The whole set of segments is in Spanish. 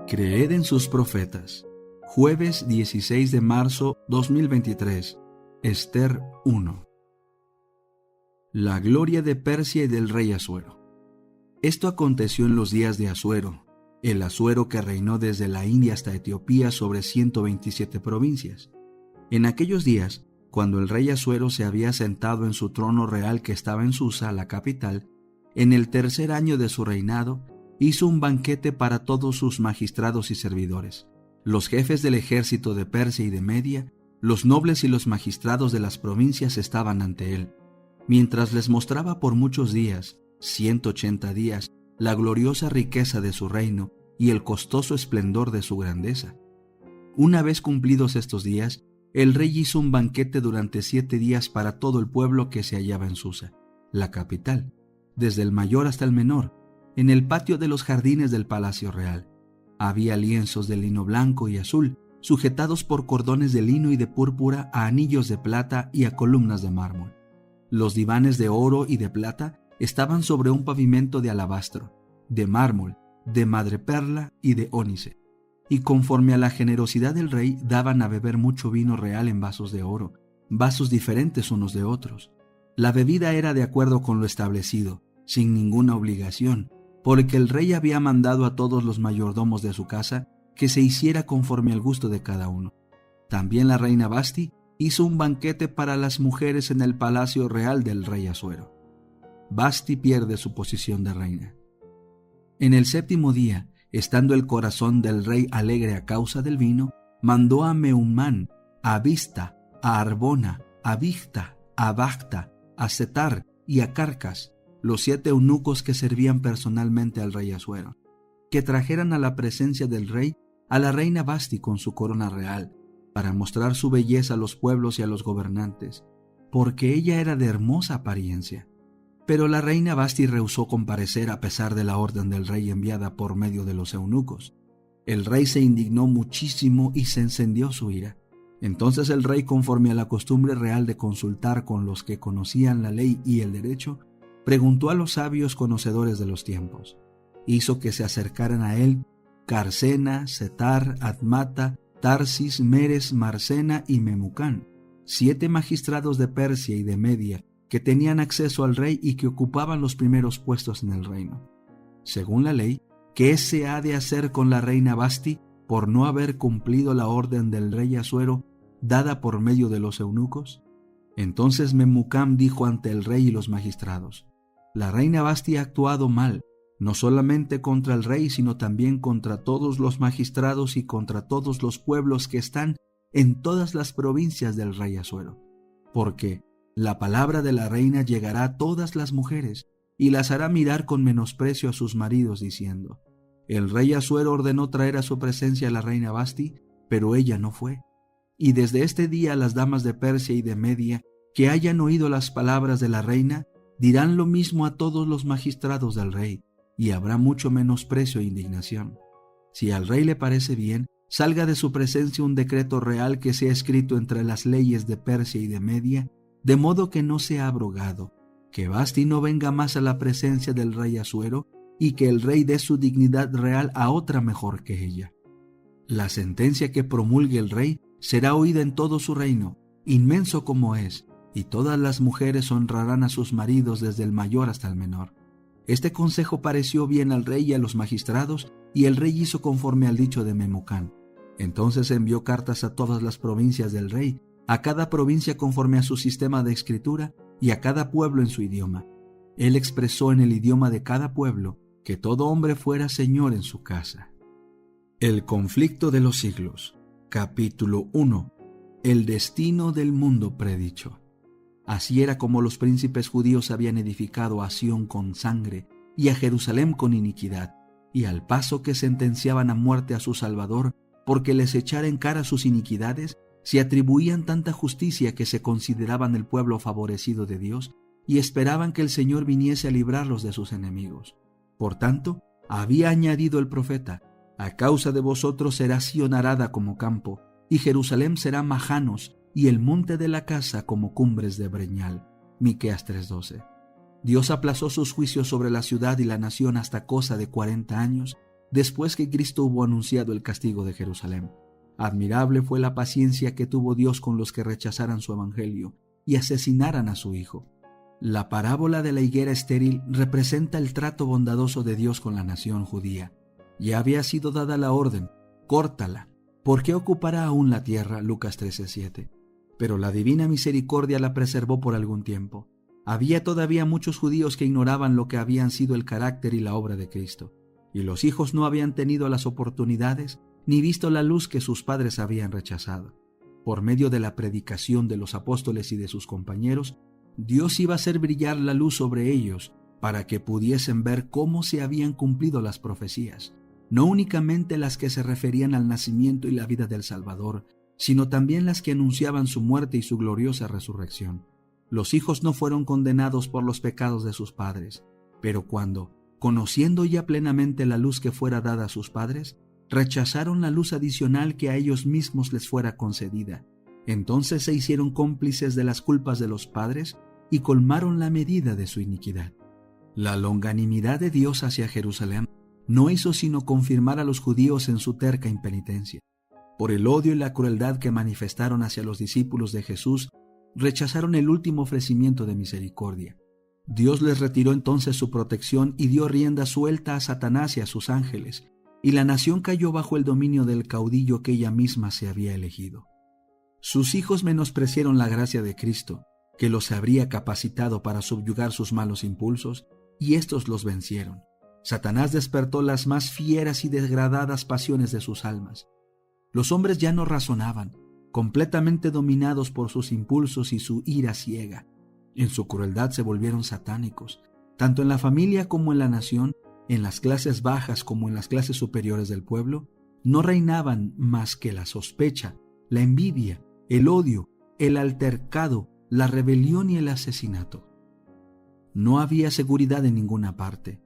Creed en sus profetas. Jueves 16 de marzo 2023. Esther 1. La gloria de Persia y del rey Asuero. Esto aconteció en los días de Asuero, el Asuero que reinó desde la India hasta Etiopía sobre 127 provincias. En aquellos días, cuando el rey Asuero se había sentado en su trono real que estaba en Susa, la capital, en el tercer año de su reinado, hizo un banquete para todos sus magistrados y servidores, los jefes del ejército de Persia y de Media, los nobles y los magistrados de las provincias estaban ante él, mientras les mostraba por muchos días, 180 días, la gloriosa riqueza de su reino y el costoso esplendor de su grandeza. Una vez cumplidos estos días, el rey hizo un banquete durante 7 días para todo el pueblo que se hallaba en Susa, la capital, desde el mayor hasta el menor, en el patio de los jardines del palacio real. Había lienzos de lino blanco y azul, sujetados por cordones de lino y de púrpura a anillos de plata y a columnas de mármol. Los divanes de oro y de plata estaban sobre un pavimento de alabastro, de mármol, de madreperla y de ónice. Y conforme a la generosidad del rey, daban a beber mucho vino real en vasos de oro, vasos diferentes unos de otros. La bebida era de acuerdo con lo establecido, sin ninguna obligación, porque el rey había mandado a todos los mayordomos de su casa que se hiciera conforme al gusto de cada uno. También la reina Vasti hizo un banquete para las mujeres en el palacio real del rey Asuero. Vasti pierde su posición de reina. En el 7º día, estando el corazón del rey alegre a causa del vino, mandó a Meumán, a Bizta, a Arbona, a Bigta, a Bacta, a Setar y a Carcas, los 7 eunucos que servían personalmente al rey Asuero, que trajeran a la presencia del rey a la reina Vasti con su corona real, para mostrar su belleza a los pueblos y a los gobernantes, porque ella era de hermosa apariencia. Pero la reina Vasti rehusó comparecer a pesar de la orden del rey enviada por medio de los eunucos. El rey se indignó muchísimo y se encendió su ira. Entonces el rey, conforme a la costumbre real de consultar con los que conocían la ley y el derecho, preguntó a los sabios conocedores de los tiempos. Hizo que se acercaran a él Carcena, Setar, Admata, Tarsis, Meres, Marcena y Memucán, 7 magistrados de Persia y de Media, que tenían acceso al rey y que ocupaban los primeros puestos en el reino. Según la ley, ¿qué se ha de hacer con la reina Vasti por no haber cumplido la orden del rey Asuero dada por medio de los eunucos? Entonces Memucán dijo ante el rey y los magistrados: la reina Vasti ha actuado mal, no solamente contra el rey, sino también contra todos los magistrados y contra todos los pueblos que están en todas las provincias del rey Asuero, porque la palabra de la reina llegará a todas las mujeres y las hará mirar con menosprecio a sus maridos, diciendo: el rey Asuero ordenó traer a su presencia a la reina Vasti, pero ella no fue. Y desde este día las damas de Persia y de Media que hayan oído las palabras de la reina dirán lo mismo a todos los magistrados del rey, y habrá mucho menosprecio e indignación. Si al rey le parece bien, salga de su presencia un decreto real que sea escrito entre las leyes de Persia y de Media, de modo que no sea abrogado, que Vasti no venga más a la presencia del rey Asuero, y que el rey dé su dignidad real a otra mejor que ella. La sentencia que promulgue el rey será oída en todo su reino, inmenso como es, y todas las mujeres honrarán a sus maridos desde el mayor hasta el menor. Este consejo pareció bien al rey y a los magistrados, y el rey hizo conforme al dicho de Memucán. Entonces envió cartas a todas las provincias del rey, a cada provincia conforme a su sistema de escritura y a cada pueblo en su idioma. Él expresó en el idioma de cada pueblo que todo hombre fuera señor en su casa. El conflicto de los siglos. Capítulo 1. El destino del mundo predicho. Así era como los príncipes judíos habían edificado a Sión con sangre y a Jerusalén con iniquidad, y al paso que sentenciaban a muerte a su Salvador, porque les echara en cara sus iniquidades, se atribuían tanta justicia que se consideraban el pueblo favorecido de Dios y esperaban que el Señor viniese a librarlos de sus enemigos. Por tanto, había añadido el profeta: a causa de vosotros será Sión arada como campo, y Jerusalén será majanos, y el monte de la casa como cumbres de breñal. Miqueas 3:12. Dios aplazó sus juicios sobre la ciudad y la nación hasta cosa de 40 años, después que Cristo hubo anunciado el castigo de Jerusalén. Admirable fue la paciencia que tuvo Dios con los que rechazaran su evangelio y asesinaran a su Hijo. La parábola de la higuera estéril representa el trato bondadoso de Dios con la nación judía. Ya había sido dada la orden: córtala, porque ocupará aún la tierra. Lucas 13:7. Pero la divina misericordia la preservó por algún tiempo. Había todavía muchos judíos que ignoraban lo que habían sido el carácter y la obra de Cristo, y los hijos no habían tenido las oportunidades ni visto la luz que sus padres habían rechazado. Por medio de la predicación de los apóstoles y de sus compañeros, Dios iba a hacer brillar la luz sobre ellos para que pudiesen ver cómo se habían cumplido las profecías, no únicamente las que se referían al nacimiento y la vida del Salvador, sino también las que anunciaban su muerte y su gloriosa resurrección. Los hijos no fueron condenados por los pecados de sus padres, pero cuando, conociendo ya plenamente la luz que fuera dada a sus padres, rechazaron la luz adicional que a ellos mismos les fuera concedida, entonces se hicieron cómplices de las culpas de los padres y colmaron la medida de su iniquidad. La longanimidad de Dios hacia Jerusalén no hizo sino confirmar a los judíos en su terca impenitencia. Por el odio y la crueldad que manifestaron hacia los discípulos de Jesús, rechazaron el último ofrecimiento de misericordia. Dios les retiró entonces su protección y dio rienda suelta a Satanás y a sus ángeles, y la nación cayó bajo el dominio del caudillo que ella misma se había elegido. Sus hijos menospreciaron la gracia de Cristo, que los habría capacitado para subyugar sus malos impulsos, y éstos los vencieron. Satanás despertó las más fieras y degradadas pasiones de sus almas. Los hombres ya no razonaban, completamente dominados por sus impulsos y su ira ciega. En su crueldad se volvieron satánicos, tanto en la familia como en la nación, en las clases bajas como en las clases superiores del pueblo. No reinaban más que la sospecha, la envidia, el odio, el altercado, la rebelión y el asesinato. No había seguridad en ninguna parte.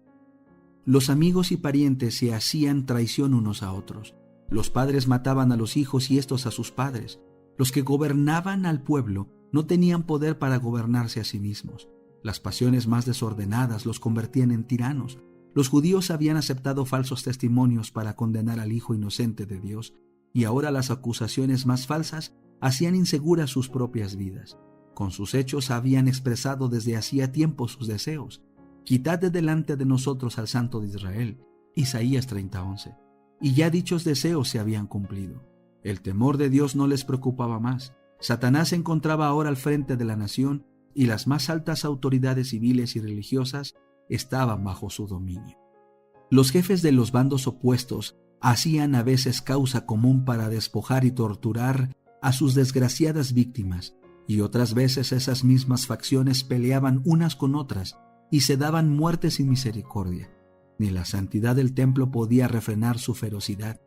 Los amigos y parientes se hacían traición unos a otros. Los padres mataban a los hijos y estos a sus padres. Los que gobernaban al pueblo no tenían poder para gobernarse a sí mismos. Las pasiones más desordenadas los convertían en tiranos. Los judíos habían aceptado falsos testimonios para condenar al Hijo inocente de Dios, y ahora las acusaciones más falsas hacían inseguras sus propias vidas. Con sus hechos habían expresado desde hacía tiempo sus deseos. Quitad de delante de nosotros al Santo de Israel. Isaías 30:11. Y ya dichos deseos se habían cumplido. El temor de Dios no les preocupaba más. Satanás se encontraba ahora al frente de la nación y las más altas autoridades civiles y religiosas estaban bajo su dominio. Los jefes de los bandos opuestos hacían a veces causa común para despojar y torturar a sus desgraciadas víctimas, y otras veces esas mismas facciones peleaban unas con otras y se daban muerte sin misericordia. Ni la santidad del templo podía refrenar su ferocidad.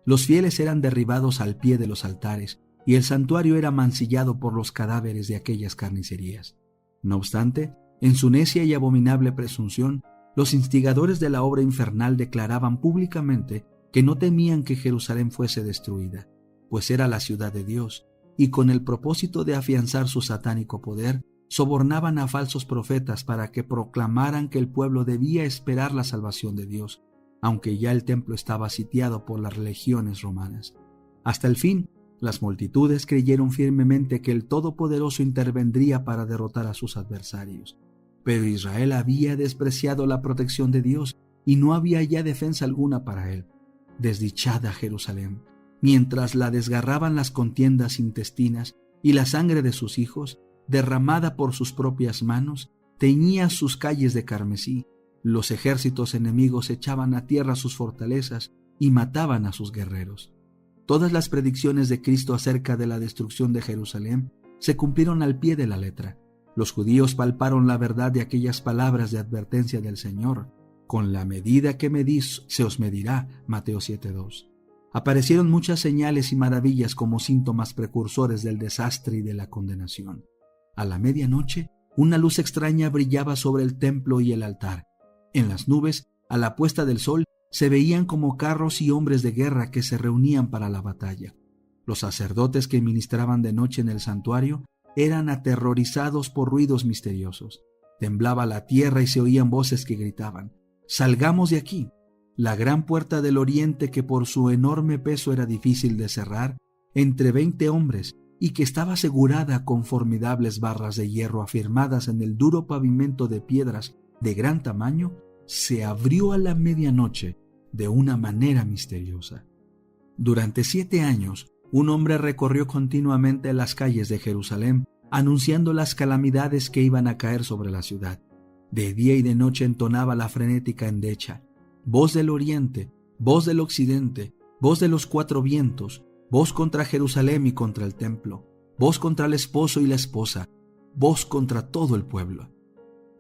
Los fieles eran derribados al pie de los altares y el santuario era mancillado por los cadáveres de aquellas carnicerías. No obstante, en su necia y abominable presunción, los instigadores de la obra infernal declaraban públicamente que no temían que Jerusalén fuese destruida, pues era la ciudad de Dios, y con el propósito de afianzar su satánico poder, sobornaban a falsos profetas para que proclamaran que el pueblo debía esperar la salvación de Dios, aunque ya el templo estaba sitiado por las legiones romanas. Hasta el fin, las multitudes creyeron firmemente que el Todopoderoso intervendría para derrotar a sus adversarios. Pero Israel había despreciado la protección de Dios y no había ya defensa alguna para él. Desdichada Jerusalén, mientras la desgarraban las contiendas intestinas y la sangre de sus hijos, derramada por sus propias manos, teñía sus calles de carmesí. Los ejércitos enemigos echaban a tierra sus fortalezas y mataban a sus guerreros. Todas las predicciones de Cristo acerca de la destrucción de Jerusalén se cumplieron al pie de la letra. Los judíos palparon la verdad de aquellas palabras de advertencia del Señor. Con la medida que medís se os medirá. Mateo 7:2. Aparecieron muchas señales y maravillas como síntomas precursores del desastre y de la condenación. A la medianoche, una luz extraña brillaba sobre el templo y el altar. En las nubes, a la puesta del sol, se veían como carros y hombres de guerra que se reunían para la batalla. Los sacerdotes que ministraban de noche en el santuario eran aterrorizados por ruidos misteriosos. Temblaba la tierra y se oían voces que gritaban: «¡Salgamos de aquí!». la gran puerta del oriente, que por su enorme peso era difícil de cerrar, entre 20 hombres, y que estaba asegurada con formidables barras de hierro afirmadas en el duro pavimento de piedras de gran tamaño, se abrió a la medianoche de una manera misteriosa. Durante 7 años, un hombre recorrió continuamente las calles de Jerusalén, anunciando las calamidades que iban a caer sobre la ciudad. De día y de noche entonaba la frenética endecha: voz del oriente, voz del occidente, voz de los 4 vientos, voz contra Jerusalén y contra el templo, voz contra el esposo y la esposa, voz contra todo el pueblo.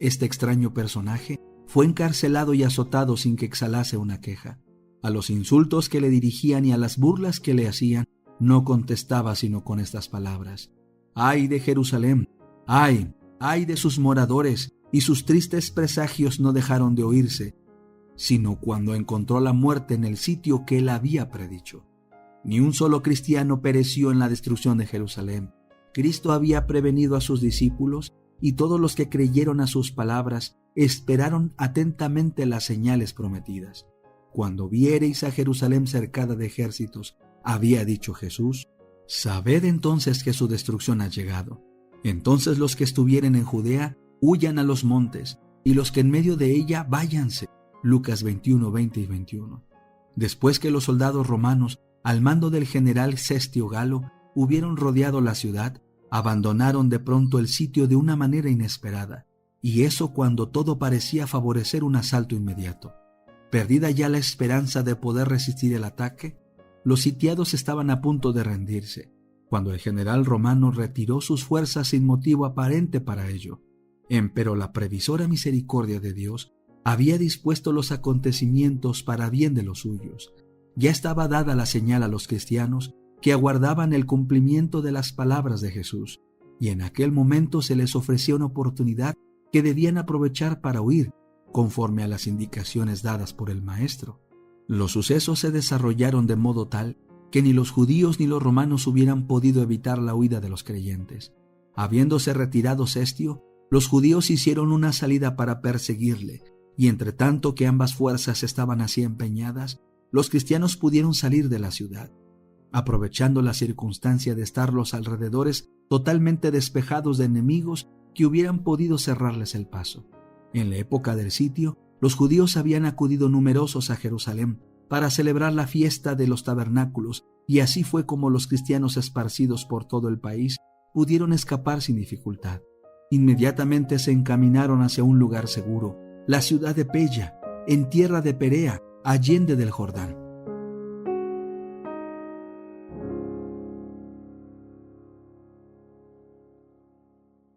Este extraño personaje fue encarcelado y azotado sin que exhalase una queja. A los insultos que le dirigían y a las burlas que le hacían, no contestaba sino con estas palabras: ¡ay de Jerusalén! ¡Ay! ¡Ay de sus moradores! Y sus tristes presagios no dejaron de oírse, sino cuando encontró la muerte en el sitio que él había predicho. Ni un solo cristiano pereció en la destrucción de Jerusalén. Cristo había prevenido a sus discípulos, y todos los que creyeron a sus palabras esperaron atentamente las señales prometidas. Cuando viereis a Jerusalén cercada de ejércitos, había dicho Jesús, sabed entonces que su destrucción ha llegado. Entonces los que estuvieren en Judea huyan a los montes, y los que en medio de ella váyanse. Lucas 21, 20 y 21. Después que los soldados romanos, al mando del general Cestio Galo, hubieron rodeado la ciudad, abandonaron de pronto el sitio de una manera inesperada, y eso cuando todo parecía favorecer un asalto inmediato. Perdida ya la esperanza de poder resistir el ataque, los sitiados estaban a punto de rendirse, cuando el general romano retiró sus fuerzas sin motivo aparente para ello. Empero la previsora misericordia de Dios había dispuesto los acontecimientos para bien de los suyos. Ya estaba dada la señal a los cristianos que aguardaban el cumplimiento de las palabras de Jesús, y en aquel momento se les ofrecía una oportunidad que debían aprovechar para huir, conforme a las indicaciones dadas por el Maestro. Los sucesos se desarrollaron de modo tal que ni los judíos ni los romanos hubieran podido evitar la huida de los creyentes. Habiéndose retirado Cestio, los judíos hicieron una salida para perseguirle, y entre tanto que ambas fuerzas estaban así empeñadas, los cristianos pudieron salir de la ciudad. Aprovechando la circunstancia de estar los alrededores totalmente despejados de enemigos que hubieran podido cerrarles el paso. En la época del sitio, los judíos habían acudido numerosos a Jerusalén para celebrar la fiesta de los tabernáculos, y así fue como los cristianos esparcidos por todo el país pudieron escapar sin dificultad. Inmediatamente se encaminaron hacia un lugar seguro, la ciudad de Pella, en tierra de Perea, allende del Jordán.